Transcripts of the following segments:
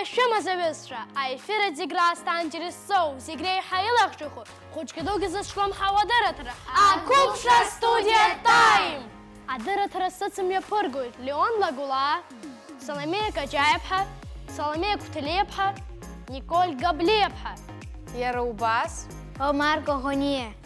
شما زوجها عیفر دیگر استانجر سو زیگری حیله خشخو خوش کدوم زشکم حوادره تره آکوبش استودیا تایم عدره تره سطم یا پرگوید لیون لاغولا سلامه کجایبها سلامه کتلیبها نیکول قبلیبها یا روباس عمر گهانیه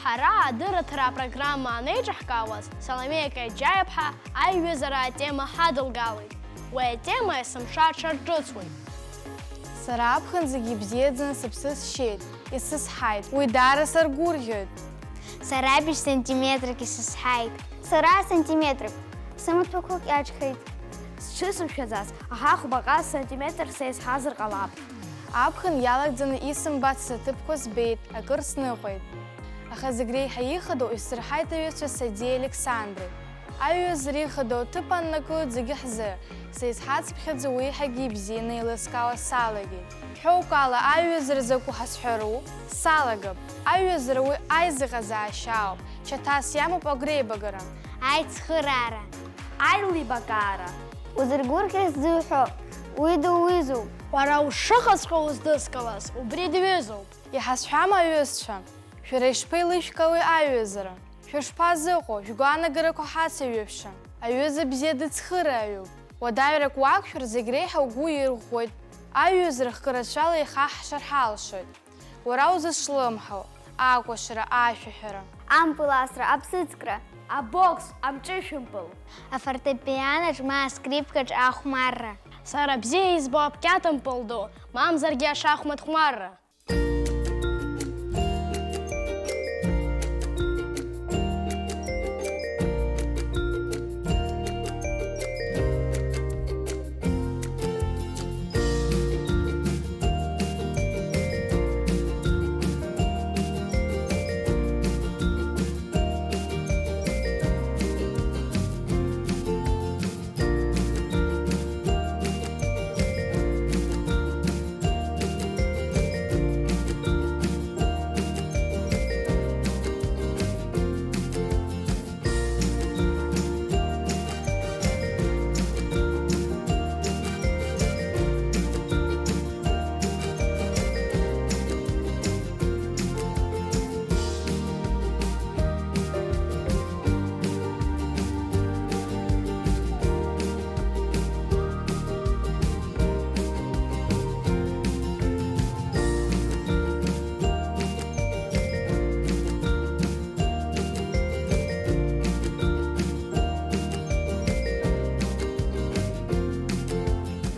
حرا عدره ترى برنامج نيجح كاوس سلامه كجايبها أي وزراء تيمة حادل قاوي وتيمة سمشات شرجوتوي سراب خنزقي بزيدزن سبسس شيد يسس حيد ويدار سرقوريد سرابش سنتيمترك يسس حيد سرا سنتيمترك سمت بكوك ياجخيد شسم شزاز أخاخو بقى سنتيمتر سيس حاضر قلاب أبخن يالك زن اسم بات ستبكوس بيت أكرس نوخيد أخذ حيخدو يسرحيت يوسف سيدي ألكسندري أيو زري خدو تبان نكود زي حزة سيسحات بخدزوي حقي بزيني لسكاو السالجي حوك على أيو زرزكو حسحرو سالجب أيو زروي أيز غزا شاوب شتاس يامو بقري بقرم عيد خرارة عيلي بقارة وزرقور كزوحو ويدو ويزو وراو شخص خوز دسكلاس وبريد ويزو يحسحاما يوسشم شريش بيليش كوي أيوزرا شوش بازوخو شغانا غرقو حاسي يوفشم أيوزا بزيادة تخرايو ودايرك واكشر زيغريحا وغوي رخويد أيوزر خكرتشالا يخاح شرحالشد وراوز شلمحو آكوشرا آشوحرا أمبولاسرا أبسيتكرا أبوكس أمتشمبل أفرتبيانج ما سكريبكج أخمارة سارة بزيز باب كاتم بلدو مام زرقيا شاخمت خمارة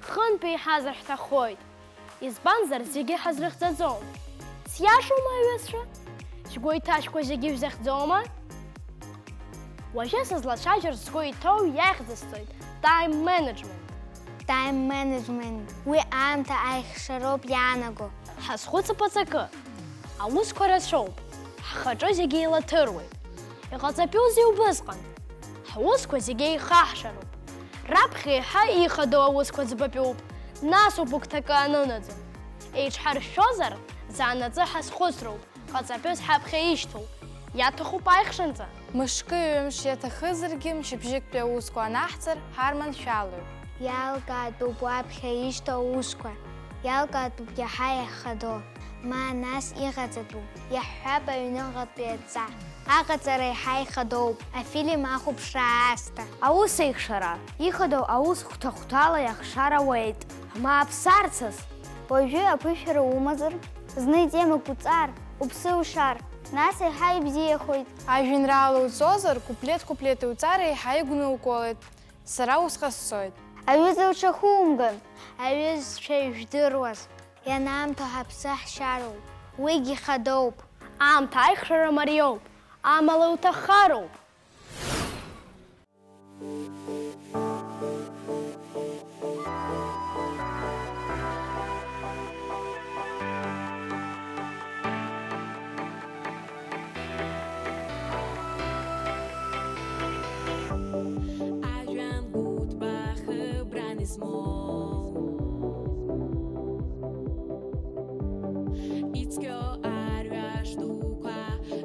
хынтә иҳазар ҳҭахоит. Избанзар зегьы ҳазрыхьӡаӡом. Сиашоума аҩызцәа? Шәгәы иҭашәқәа зегьы шәзахьӡома? Уажәы сызлацәажәарц сгәы иҭоу иахьӡысҵоит time management. Time management. Уи аамҭа аихшароуп иаанаго. Ҳазхәыцып аҵакы. Аусқәа рацәоуп. Ҳхаҿы зегьы еилаҭыруеит. Иҟаҵатәузеи убысҟан? Ҳусқәа зегьы еихаҳшароуп. Раԥхьа еиҳа ихадоу аусқәа ӡбатәуп. Насоуп угәҭакы анынаӡо. Еиҽҳаршәшәозар, заанаҵы ҳазхәыцроуп. Ҟаҵатәыз ҳаԥхьа ишьҭоуп. Иаҭахуп аихшанҵа. Мышкы ҩымш иаҭахызаргьы мшыбжьыктәи аусқәа анаҳҵар ҳарманшәалоит. Иалкаатәуп уаԥхьа ишьҭоу аусқәа. Иалкаатәуп иаҳа иахадо. Ма нас иҟаҵатәу. Иаҳҳәап аҩныҟатәи аҵа. Аҟаҵара иаҳа ихадоуп. Афильм ахәаԥшра аасҭа. Аус еихшара. Ихадоу аус хәҭа-хәҭала иахшар ауеит. Ҳмааԥсарцаз. Уажәы аԥышәара умазар, зны итемак уҵар, уԥсы ушар, нас еиҳа ибзиахоит. Ажәеинраала уҵозар, куплет иуҵар еиҳа игәнукылоит. Сара усҟа сцоит. Аҩыза уҽахумган, аҩызцәа ижәдыруаз. Ианаамҭоу ҳаԥсы ҳшьароуп. Уигьы хадоуп. Аамҭа аихшара мариоуп. Амала уҭахароуп. Ajuan gut bache branismo. Itzkio arvaștuca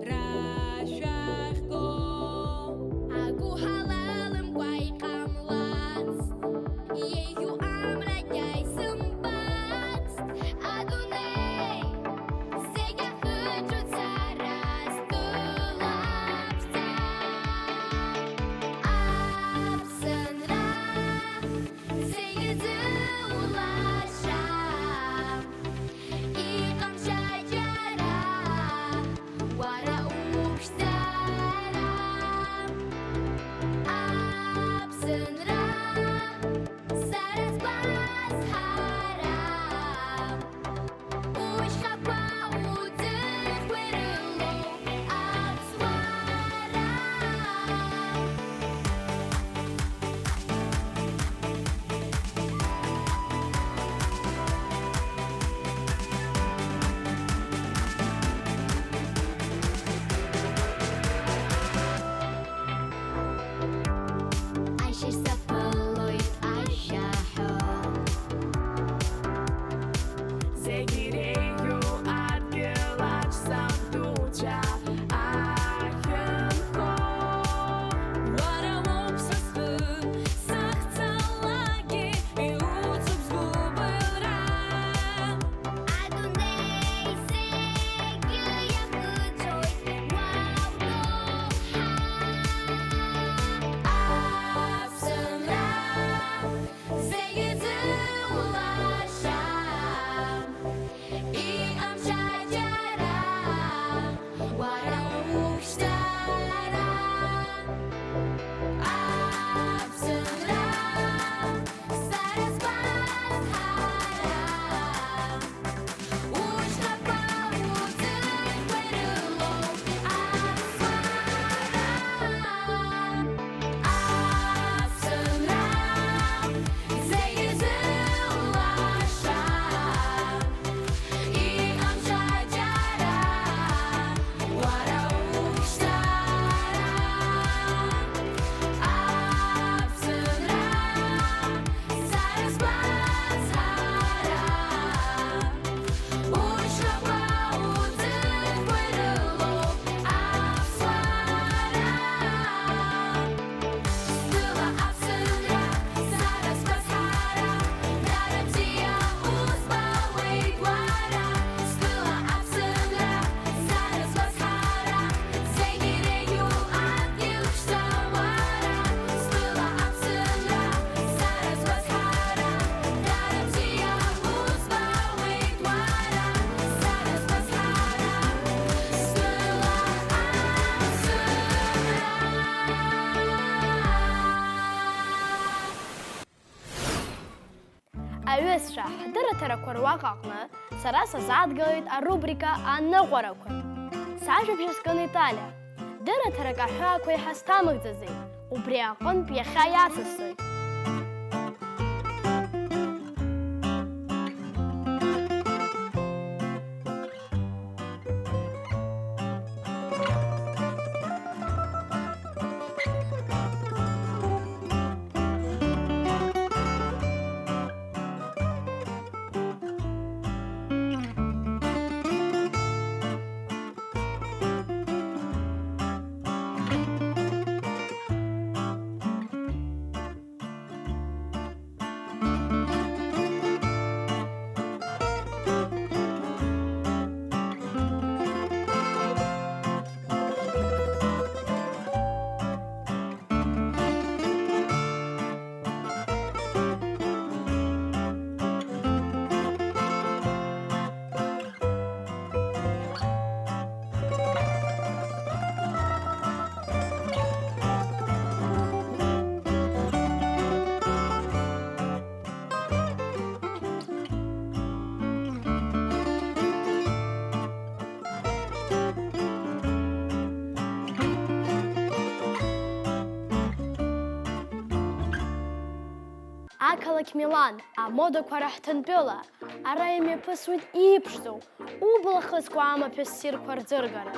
rașaħko. Agu halalem guai Аха, ҳдырраҭарақәа руаҟаҟны сара сазаадгылеит арубрика аныҟәарақәа. Сажәабжь скын Италиа. Дырраҭарак аҳәаақәа иҳасҭамыгӡаӡеит. Убри аҟынтә иахьа иацысҵоит. Ақалақь Милан, амодақәа раҳҭынтәыла, ара имҩаԥысуеит ииԥшӡоу, ублахысқәа амаҭәа ссирқәа рӡыргара.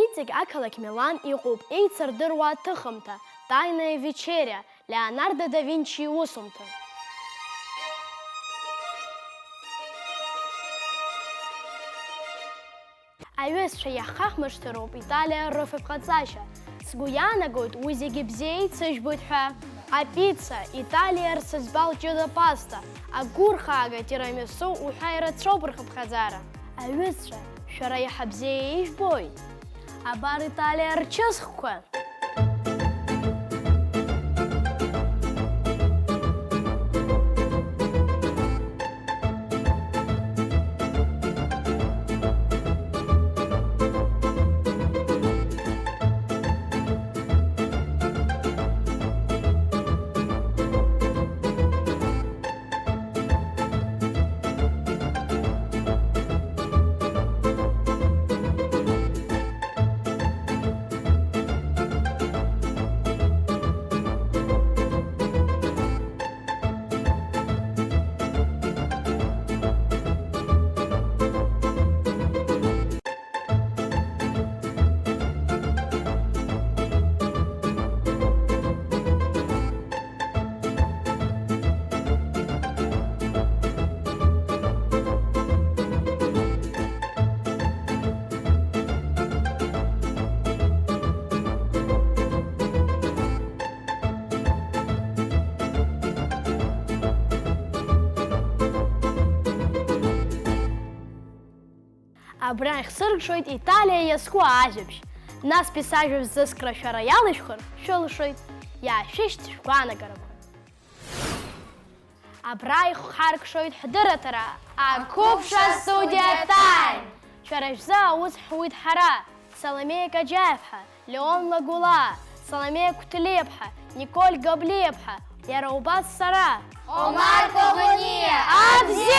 Иҵегь ақалақь Милан иҟоуп еицырдыруа аҭыхымҭа, Тайная вечеря, Леонардо да Винчи иусумҭа. Аҩызцәа иаҳхаҳмыршҭыроуп Италиа рыфатә-ҟаҵашьа. Сгәы иаанагоит уи зегьы бзиа еицыжәбоит ҳәа. Апицца, Италиа рсыӡбал ҷыда паста, агәырхаага тирамису уҳәа ирацәоуп рхыԥхьаӡара. Аҩызцәа, шәара иаҳа бзиа ижәбоит. Абар Италиа рчысхқәа. Абра ихсыркшоит Италиа иазку ажәабжь. Настәи сажәабжь зыскра шәара иалышәхыр, шәылшоит, иаашәышьҭ шәгәаанагарақәа. Абра ихҳаркшоит ҳдырраҭара, Ақәыԥшра студиа тайм. Шәара шәзы аус ҳуит ҳара, Саломея Каџьаев-ҳа, Леон Лагәла, Саломея Қәҭлиаԥҳа, Николь Габлиаԥҳа, иара убас сара, Омар Когониа. Абзиа!